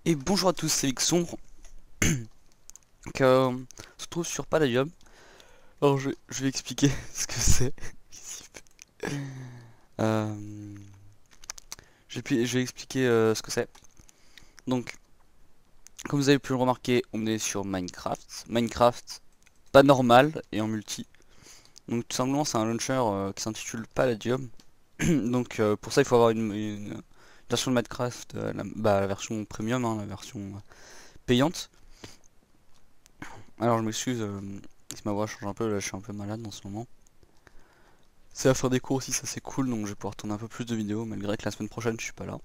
Et bonjour à tous, c'est Vixombre. Donc, on se trouve sur Palladium. Alors je vais expliquer ce que c'est. Euh, je vais expliquer ce que c'est. Donc, comme vous avez pu le remarquer, on est sur Minecraft. Minecraft pas normal et en multi. Donc tout simplement c'est un launcher qui s'intitule Palladium. Donc pour ça il faut avoir une version de Minecraft, la version premium, hein, la version payante. Alors je m'excuse si ma voix change un peu, là je suis un peu malade en ce moment. C'est la fin des cours aussi, ça c'est cool, donc je vais pouvoir tourner un peu plus de vidéos malgré que la semaine prochaine je suis pas là.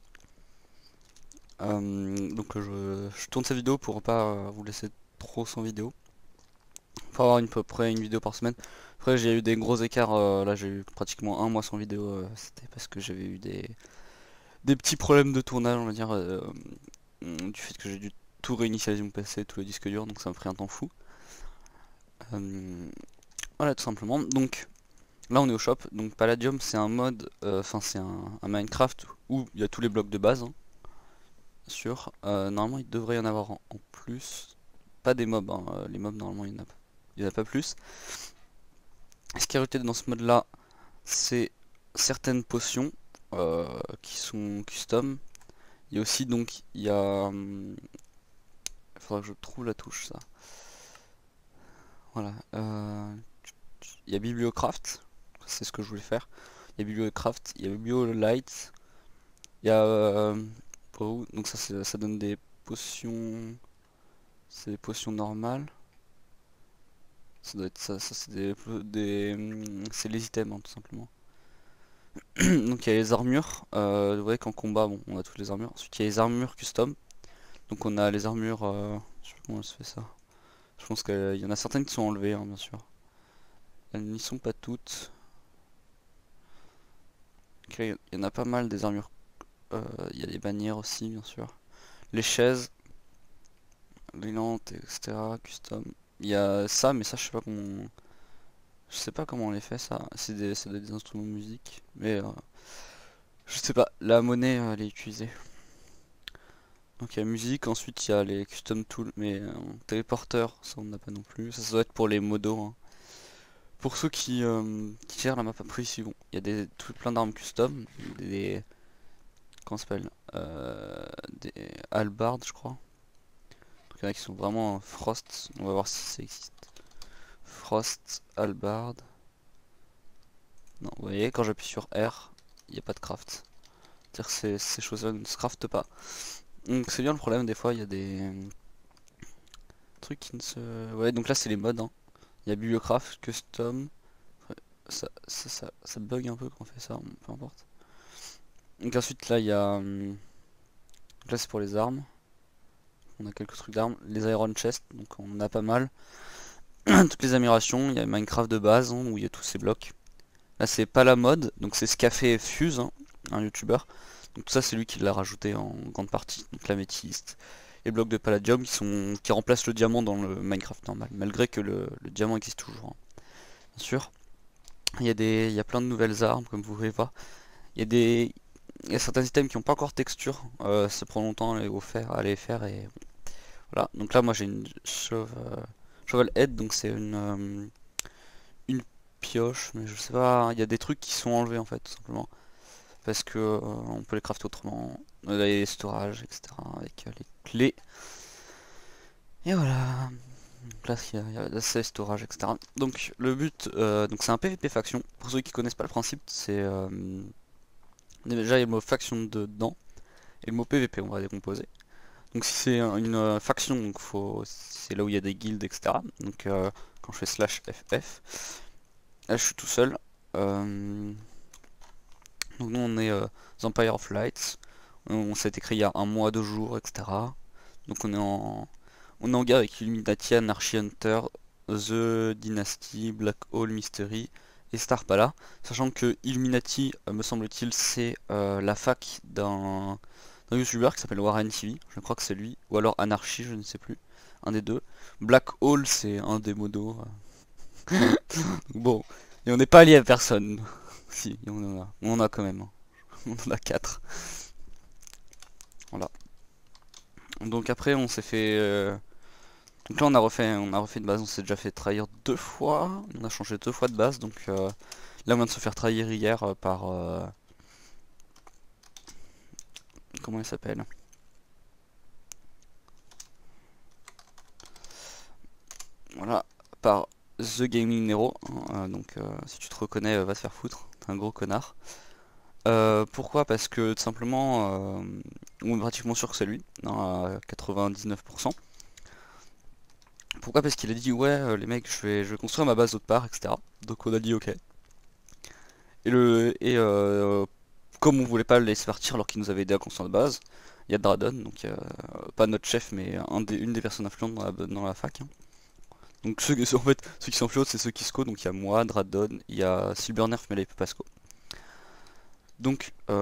Donc je tourne cette vidéo pour pas vous laisser trop sans vidéo. Pour avoir à peu près une vidéo par semaine. Après j'ai eu des gros écarts, là j'ai eu pratiquement un mois sans vidéo, c'était parce que j'avais eu des petits problèmes de tournage on va dire, du fait que j'ai dû tout réinitialiser mon PC, tous les disques durs, donc ça m'a pris un temps fou. Voilà tout simplement, donc là on est au shop, donc Palladium c'est un mode, enfin c'est un Minecraft où il y a tous les blocs de base, hein, bien sûr. Normalement il devrait y en avoir en plus, pas des mobs, hein, les mobs normalement il y en a pas plus. Ce qui est rajouté dans ce mode là, c'est certaines potions qui sont custom. Il y a aussi donc, il faudra que je trouve la touche ça. Voilà, il y a Bibliocraft, c'est ce que je voulais faire. Il y a Bibliocraft, il y a Bibliolight, il y a donc ça donne des potions, c'est des potions normales. Ça doit être ça, c'est c'est les items hein, tout simplement. Donc il y a les armures, vous voyez qu'en combat bon on a toutes les armures. Ensuite il y a les armures custom. Donc on a les armures, je sais pas comment se fait ça. Je pense qu'il y en a certaines qui sont enlevées hein, bien sûr. Elles n'y sont pas toutes. Ok, il y en a pas mal des armures. Il y a les bannières aussi bien sûr. Les chaises, les lentes, etc. Custom. Il y a ça, mais ça je sais pas comment on les fait ça. C'est des instruments de musique, mais je sais pas. La monnaie elle est utilisée. Donc il y a musique, ensuite il y a les custom tools, mais téléporteur, ça on n'a pas non plus. Ça doit être pour les modos, hein. Pour ceux qui gèrent la map après ici, bon, il y a plein d'armes custom, comment ça s'appelle, des halbards je crois. Donc il y en a qui sont vraiment frost, on va voir si ça existe. Frost, halbard. Non, vous voyez, quand j'appuie sur R, il n'y a pas de craft. C'est-à-dire que ces choses-là ne se craftent pas. Donc c'est bien le problème, des fois il y a des trucs qui ne se... Ouais, donc là c'est les modes, hein. Il y a Bibliocraft, Custom. Ça bug un peu quand on fait ça, peu importe. Donc ensuite là il y a... donc là c'est pour les armes. On a quelques trucs d'armes. Les Iron Chest, donc on en a pas mal. Toutes les améliorations, il y a Minecraft de base, hein, où il y a tous ces blocs. Là c'est pas la mode, donc c'est ce qu'a fait Fuse, hein, un youtubeur. Donc tout ça c'est lui qui l'a rajouté en grande partie. Donc l'améthyste, les blocs de Palladium qui remplacent le diamant dans le Minecraft normal, malgré que le diamant existe toujours, hein, bien sûr. Il y a plein de nouvelles armes, comme vous pouvez voir. Il y a certains items qui n'ont pas encore texture. Ça prend longtemps à les faire et voilà. Donc là, moi j'ai une shovel head, donc c'est une pioche, mais je sais pas. Il y a des trucs qui sont enlevés en fait, tout simplement, parce que on peut les crafter autrement. On a les storages, etc. avec les clés. Et voilà. Donc là, il y a assez storage, etc. Donc le but, donc c'est un PvP faction. Pour ceux qui connaissent pas le principe, c'est déjà il y a le mot faction dedans et le mot PvP. On va décomposer. Donc si c'est une faction, donc c'est là où il y a des guildes, etc. Donc quand je fais slash ff, là je suis tout seul. Donc nous on est Empire of Lights. On s'est écrit il y a un mois, 2 jours, etc. Donc on est en guerre avec Illuminati, Anarchy Hunter, The Dynasty, Black Hole Mystery et Starpala. Sachant que Illuminati, me semble-t-il, c'est la fac d'un youtubeur qui s'appelle Warren TV, je crois que c'est lui, ou alors Anarchy, je ne sais plus, un des deux. Black Hole, c'est un des modos. Bon, et on n'est pas lié à personne. Si, on en a quand même, hein. On en a 4. Voilà. Donc après on s'est fait... Donc là on a refait de base, on s'est déjà fait trahir 2 fois, on a changé 2 fois de base, donc là on vient de se faire trahir hier par... comment il s'appelle? Voilà, par The Gaming Nero, hein, donc si tu te reconnais, va te faire foutre, t'es un gros connard. Pourquoi? Parce que tout simplement, on est pratiquement sûr que c'est lui, hein, à 99%. Pourquoi? Parce qu'il a dit ouais les mecs je vais construire ma base autre part, etc. Donc on a dit ok. Comme on voulait pas le laisser partir alors qu'il nous avait aidé à construire la base, il y a Dradon, donc pas notre chef mais une des personnes influentes dans la fac, hein. Donc en fait, ceux qui sont influents c'est ceux qui SCO, donc il y a moi, Dradon, il y a Silbernerf mais là il peut pas SCO. Donc il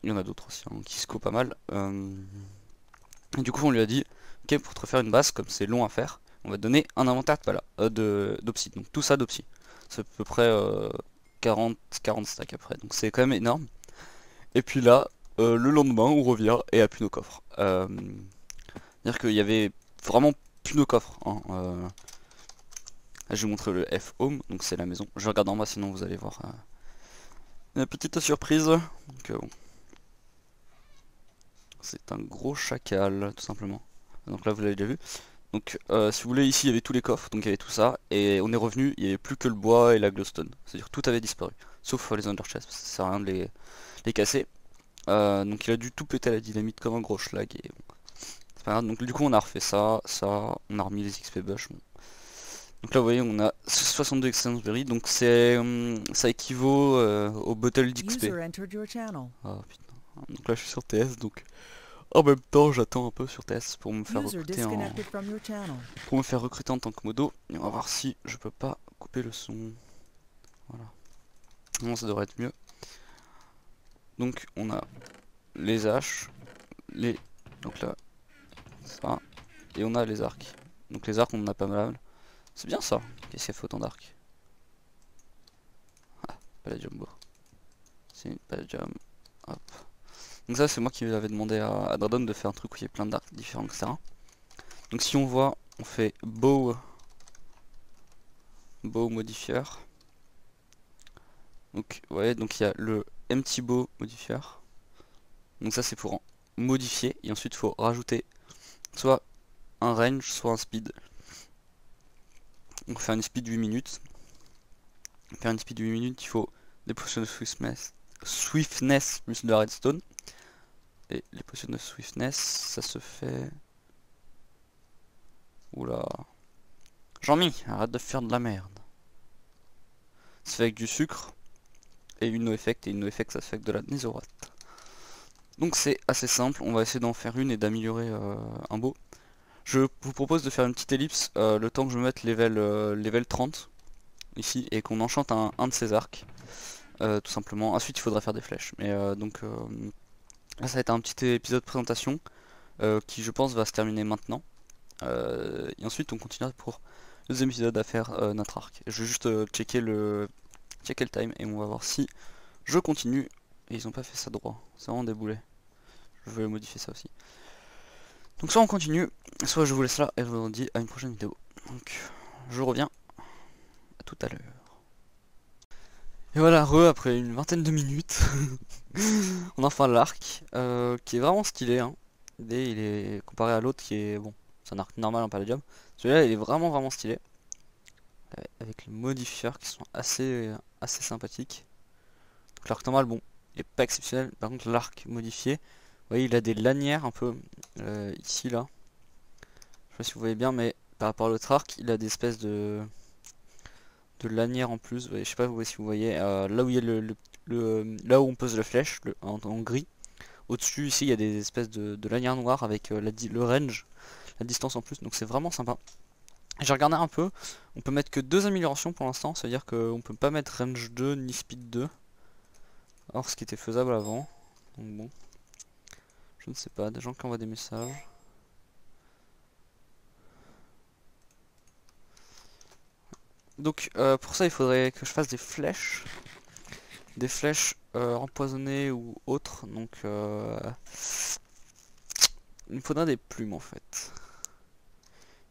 y en a d'autres aussi hein, qui SCO pas mal. Et du coup on lui a dit ok, pour te refaire une base comme c'est long à faire, on va te donner un inventaire d'Opsy, donc tout ça d'Opsy. C'est à peu près 40 stacks après, donc c'est quand même énorme. Et puis là, le lendemain on revient et a plus nos coffres. C'est-à-dire qu'il y avait vraiment plus nos coffres, hein. Là, je vais vous montrer le F home, donc c'est la maison. Je regarde en bas sinon vous allez voir une petite surprise. Donc bon. C'est un gros chacal tout simplement. Donc là vous l'avez déjà vu. Donc si vous voulez, ici il y avait tous les coffres, donc il y avait tout ça, et on est revenu, il n'y avait plus que le bois et la glowstone. C'est-à-dire tout avait disparu, sauf les underchests, ça sert à rien de les casser. Donc il a dû tout péter à la dynamite comme un gros schlag, et bon, c'est pas grave. Donc du coup on a refait ça, on a remis les XP bush. Bon. Donc là vous voyez on a 62 excellence berry, donc ça équivaut au bottle d'XP. Oh putain, donc là je suis sur TS, donc... En même temps, j'attends un peu sur TS pour me faire recruter en tant que modo. Et on va voir si je peux pas couper le son. Voilà. Non, ça devrait être mieux. Donc on a les haches, donc là, ça, et on a les arcs. Donc les arcs on en a pas mal. C'est bien ça. Qu'est-ce qu'il y a fait autant d'arcs? Ah, Palladium beau. C'est une Palladium. Hop. Donc ça c'est moi qui avais demandé à Dradon de faire un truc où il y a plein d'arcs différents, etc. Donc si on voit, on fait bow modifier. Donc ouais, donc il y a le empty bow modifier. Donc ça c'est pour en modifier, et ensuite il faut rajouter soit un range, soit un speed. Donc faire une speed 8 minutes. Pour faire une speed 8 minutes, il faut des potions de swiftness plus de la redstone. Et les potions de swiftness, ça se fait... Oula. Jean-Mi, arrête de faire de la merde. Ça se fait avec du sucre et une no-effect, et une no-effect ça se fait avec de la netherite. Donc c'est assez simple, on va essayer d'en faire une et d'améliorer un beau. Je vous propose de faire une petite ellipse le temps que je me mette level 30 ici et qu'on enchante un de ces arcs. Tout simplement. Ensuite il faudra faire des flèches. Mais donc là ça va être un petit épisode de présentation qui je pense va se terminer maintenant. Et ensuite on continuera pour le deuxième épisode à faire notre arc. Je vais juste checker le time et on va voir si je continue. Et ils ont pas fait ça droit, c'est vraiment déboulé. Je vais modifier ça aussi. Donc soit on continue, soit je vous laisse là et je vous dis à une prochaine vidéo. Donc je reviens à tout à l'heure. Et voilà, après une vingtaine de minutes, on a enfin l'arc, qui est vraiment stylé, hein. Il est comparé à l'autre qui est, bon, c'est un arc normal en palladium. Celui-là il est vraiment stylé, avec les modifiers qui sont assez sympathiques. L'arc normal, bon, il est pas exceptionnel, par contre l'arc modifié, vous voyez il a des lanières un peu, ici là. Je sais pas si vous voyez bien, mais par rapport à l'autre arc, il a des espèces de lanières en plus. Je sais pas si vous voyez, là où il y a là où on pose la flèche, en gris. Au-dessus, ici, il y a des espèces de lanières noires avec le range, la distance en plus. Donc c'est vraiment sympa. J'ai regardé un peu, on peut mettre que 2 améliorations pour l'instant, c'est à dire qu'on peut pas mettre range 2 ni speed 2. Alors ce qui était faisable avant. Donc bon, je ne sais pas, des gens qui envoient des messages. Donc pour ça il faudrait que je fasse des flèches empoisonnées ou autres. Donc Il me faudra des plumes en fait.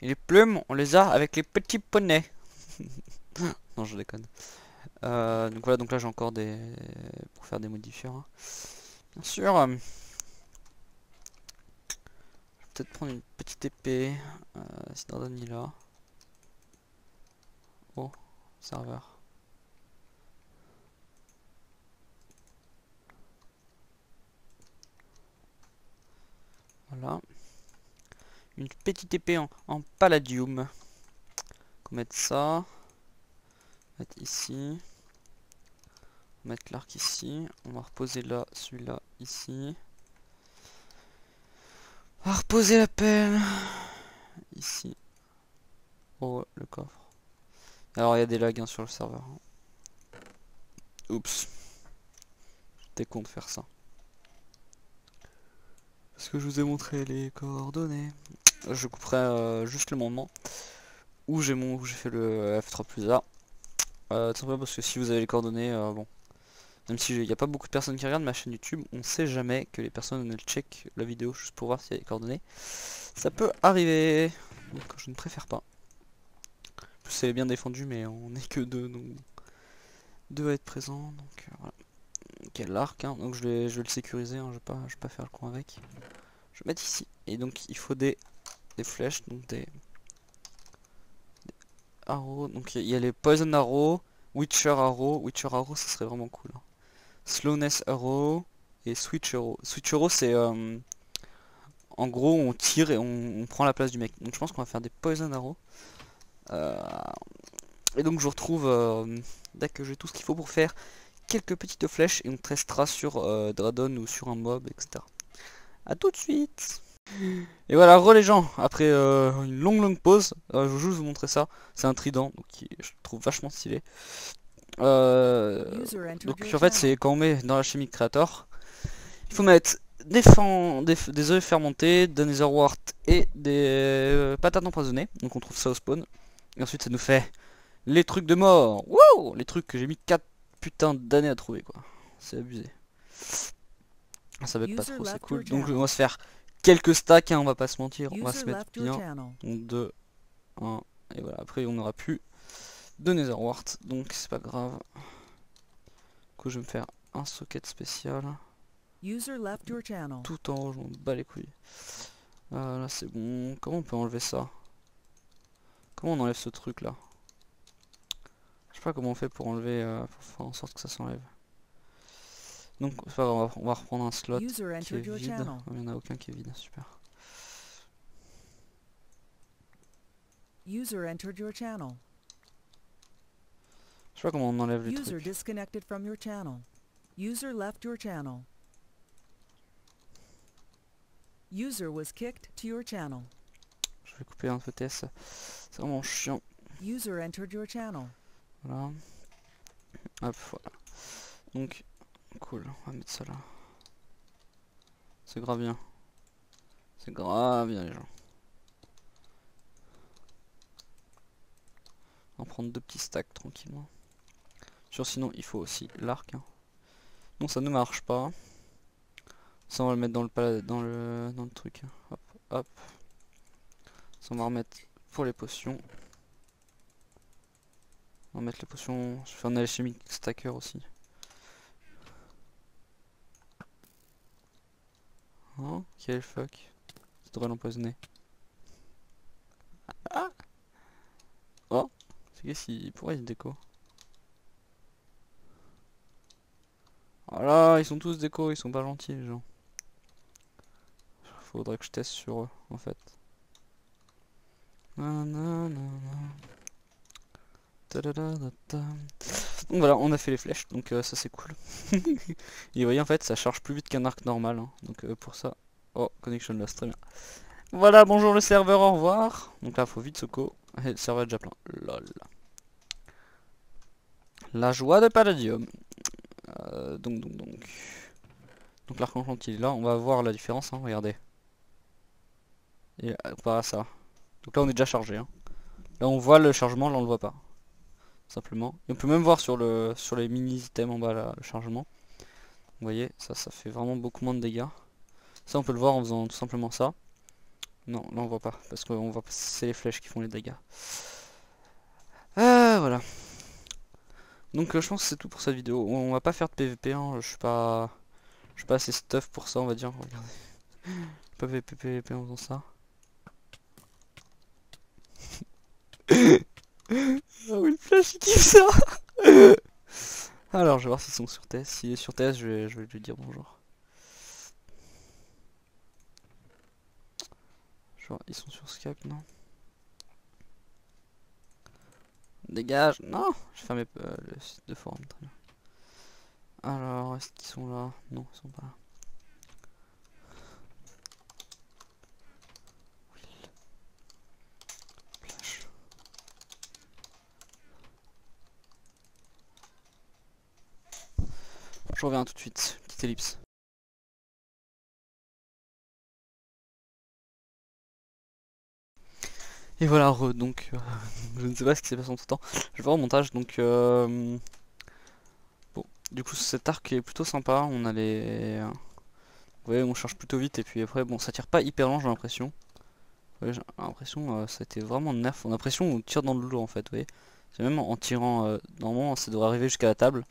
Et les plumes, on les a avec les petits poneys. Non, je déconne. Donc voilà, donc là j'ai encore des... pour faire des modifiers. Hein. Bien sûr. Je vais peut-être prendre une petite épée. Si Dardan il a. Oh, serveur. Voilà. Une petite épée en palladium. On va mettre ça. On va mettre ici. On va mettre l'arc ici. On va reposer là, celui-là ici. On va reposer la pelle. Ici. Oh, le coffre. Alors il y a des lags hein, sur le serveur. Oups. J'étais con de faire ça. Parce que je vous ai montré les coordonnées. Je couperai juste le moment où j'ai fait le F3+A. Tout simplement parce que si vous avez les coordonnées, bon. Même si il n'y a pas beaucoup de personnes qui regardent ma chaîne YouTube, on sait jamais que les personnes ne check la vidéo juste pour voir s'il y a les coordonnées. Ça peut arriver. Donc je ne préfère pas. En plus elle est bien défendue mais on n'est que deux, donc deux à être présents. Donc voilà. Ok, l'arc, hein. Donc je vais le sécuriser, hein. Je vais pas faire le con avec. Je vais mettre ici. Et donc il faut des flèches, donc des arrows. Donc il y a les poison arrows, witcher arrow. Witcher arrow ça serait vraiment cool. Hein. Slowness arrow et switch arrow. Switch arrow c'est en gros on tire et on prend la place du mec. Donc je pense qu'on va faire des poison arrow. Et donc je vous retrouve dès que j'ai tout ce qu'il faut pour faire quelques petites flèches et on testera sur Dradon ou sur un mob, etc. A tout de suite. Et voilà, re les gens, après une longue pause, je vais juste vous montrer ça. C'est un trident, donc qui, je trouve vachement stylé. Donc en fait c'est quand on met dans la chimie créateur, il faut mettre des œufs fermentés, des netherwort et des patates empoisonnées. Donc on trouve ça au spawn. Et ensuite ça nous fait les trucs de mort. Wow, les trucs que j'ai mis 4 putains d'années à trouver quoi. C'est abusé. Ça bug pas trop, c'est cool. Donc on va se faire quelques stacks, hein, on va pas se mentir. On va se mettre bien. 2, 1, et voilà. Après on n'aura plus de netherwort, donc c'est pas grave. Du coup je vais me faire un socket spécial. Tout en haut, je m'en bats les couilles. Là c'est bon. Comment on peut enlever ça? Comment on enlève ce truc là? Je sais pas comment on fait pour enlever, pour faire en sorte que ça s'enlève. Donc c'est pas grave, on va reprendre un slot qui est vide. Oh, il n'y en a aucun qui est vide, super. Je sais pas comment on enlève les trucs. Je vais couper un peu TS, c'est vraiment chiant. Voilà. Hop, voilà. Donc, cool, on va mettre ça là. C'est grave bien. C'est grave bien les gens. On va prendre 2 petits stacks tranquillement. Sûr, sinon il faut aussi l'arc. Hein. Non, ça ne marche pas. Ça on va le mettre dans le truc. Hop, hop. Ça on va remettre pour les potions. On va mettre les potions. Je vais faire un alchimique stacker aussi. Oh, quel fuck. Ça devrait l'empoisonner. Ah. Oh, c'est qu'est-ce qu'il... Pourquoi il déco? Voilà, ils sont tous déco, ils sont pas gentils les gens. Faudrait que je teste sur eux en fait. Donc voilà, on a fait les flèches, donc ça c'est cool. Et vous voyez en fait ça charge plus vite qu'un arc normal, hein. Donc pour ça... Oh, connection lost, très bien. Voilà, bonjour le serveur, au revoir. Donc là faut vite Soko, et le serveur est déjà plein. Lol. La joie de Palladium. Donc l'arc-en-ciel il est là, on va voir la différence, hein, regardez. Et comparé à ça. Donc là on est déjà chargé, hein. Là on voit le chargement, là on le voit pas. Simplement. Et on peut même voir sur les mini items en bas là, le chargement. Vous voyez, ça fait vraiment beaucoup moins de dégâts. Ça on peut le voir en faisant tout simplement ça. Non, là on voit pas, parce qu'on voit c'est les flèches qui font les dégâts. Voilà. Donc je pense que c'est tout pour cette vidéo. On va pas faire de PVP, hein. Je suis pas assez stuff pour ça, on va dire. Regardez. Pas PVP en faisant ça. Ah oui, le flash il kiffe ça. Alors je vais voir s'ils sont sur TS. S'il est sur TS, je vais lui dire bonjour. Je vois, ils sont sur Skype, non? Dégage! Non! J'ai fermé le site de forum, très bien. Alors, est-ce qu'ils sont là? Non, ils sont pas là. Flash. Je reviens tout de suite. Petite ellipse. Et voilà, donc, je ne sais pas ce qui s'est passé en tout temps. Je vais voir au montage, donc, bon, du coup, cet arc est plutôt sympa. On a les... Vous voyez, on charge plutôt vite, et puis après, bon, ça tire pas hyper loin, j'ai l'impression. Ouais, j'ai l'impression, ça a été vraiment nerf. On a l'impression qu'on tire dans le lourd, en fait, vous voyez. C'est même en tirant, normalement, ça devrait arriver jusqu'à la table.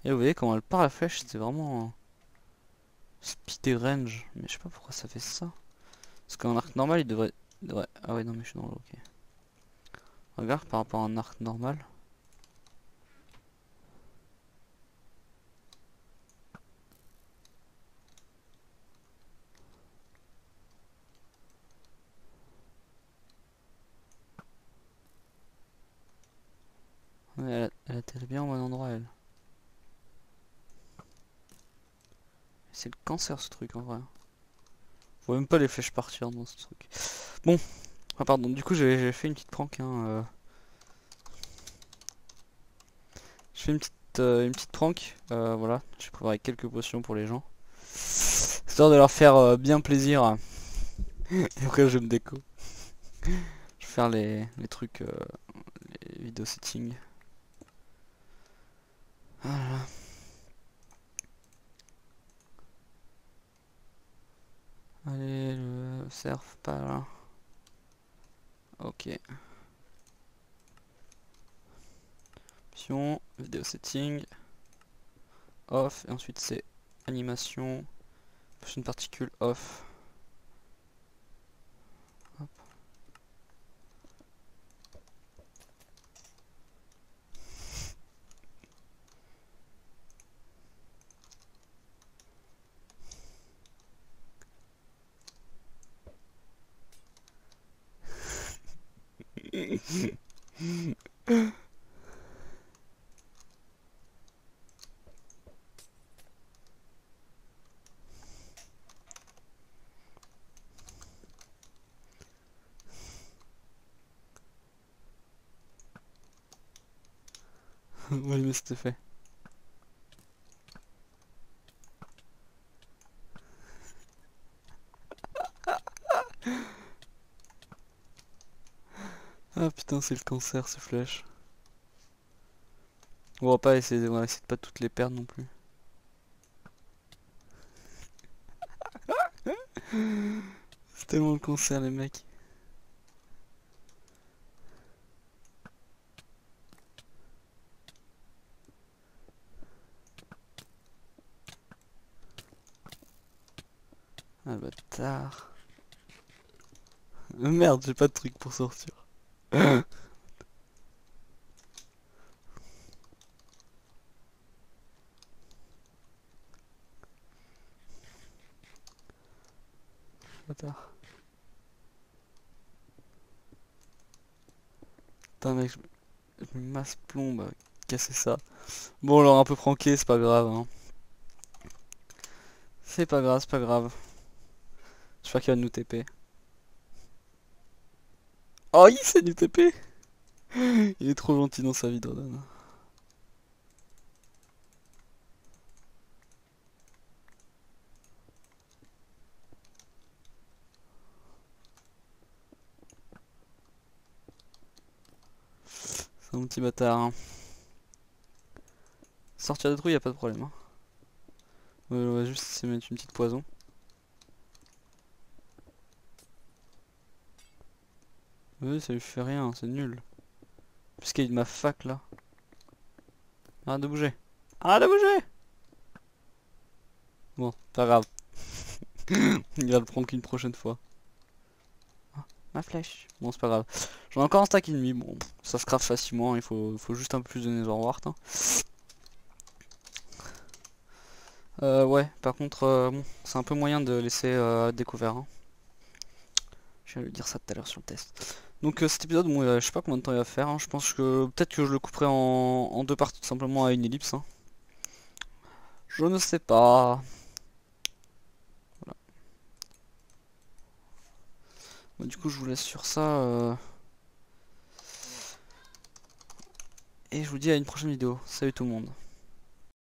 Et vous voyez, quand elle part la flèche, c'est vraiment... speed et range. Mais je sais pas pourquoi ça fait ça. Parce qu'un arc normal, il devrait... Ah ouais, non, mais je suis dans l'eau, ok. Regarde, par rapport à un arc normal. Ouais, elle atterrit bien au bon endroit, elle. C'est le cancer, ce truc, en vrai. Je vois même pas les flèches partir dans ce truc. Bon. Ah, pardon, du coup, j'ai fait une petite prank, hein. Je fais une petite prank. Voilà. J'ai préparé quelques potions pour les gens. Histoire de leur faire bien plaisir. Et après, je me déco. Je vais faire les trucs, les vidéos settings. Voilà. Allez, le surf pas là. Ok. Option, vidéo setting, off, et ensuite c'est animation, prochaine particule off. Hop. Oui, mais c'était fait. Ah putain, c'est le cancer ces flèches. On va essayer de pas toutes les perdre non plus. C'est tellement le cancer les mecs. Ah bâtard. Merde, j'ai pas de truc pour sortir. Bâtard. Putain mec, je me masse plombe à casser ça. Bon, on l'a un peu pranké, c'est pas grave, hein. C'est pas grave, c'est pas grave. J'espère qu'il va nous TP. Oh, il s'est du TP. Il est trop gentil dans sa vie, Dordan. C'est un petit bâtard, hein. Sortir des trous, y a pas de problème, hein. On va juste se mettre une petite poison. Oui, ça lui fait rien, c'est nul. Puisqu'il y a de ma fac là. Arrête de bouger. Arrête de bouger. Bon, pas grave. Il va le prendre qu'une prochaine fois. Ah, ma flèche. Bon, c'est pas grave. J'en ai encore un stack et demi. Bon, ça se craft facilement. Il faut juste un peu plus de netherwart. Hein. Ouais, par contre, bon, c'est un peu moyen de laisser à découvert. Hein. Je vais lui dire ça tout à l'heure sur le test. Donc cet épisode, bon, je sais pas combien de temps il va faire. Hein. Je pense que peut-être que je le couperai en deux parties, tout simplement à une ellipse. Hein. Je ne sais pas. Voilà. Bon, du coup, je vous laisse sur ça. Et je vous dis à une prochaine vidéo. Salut tout le monde.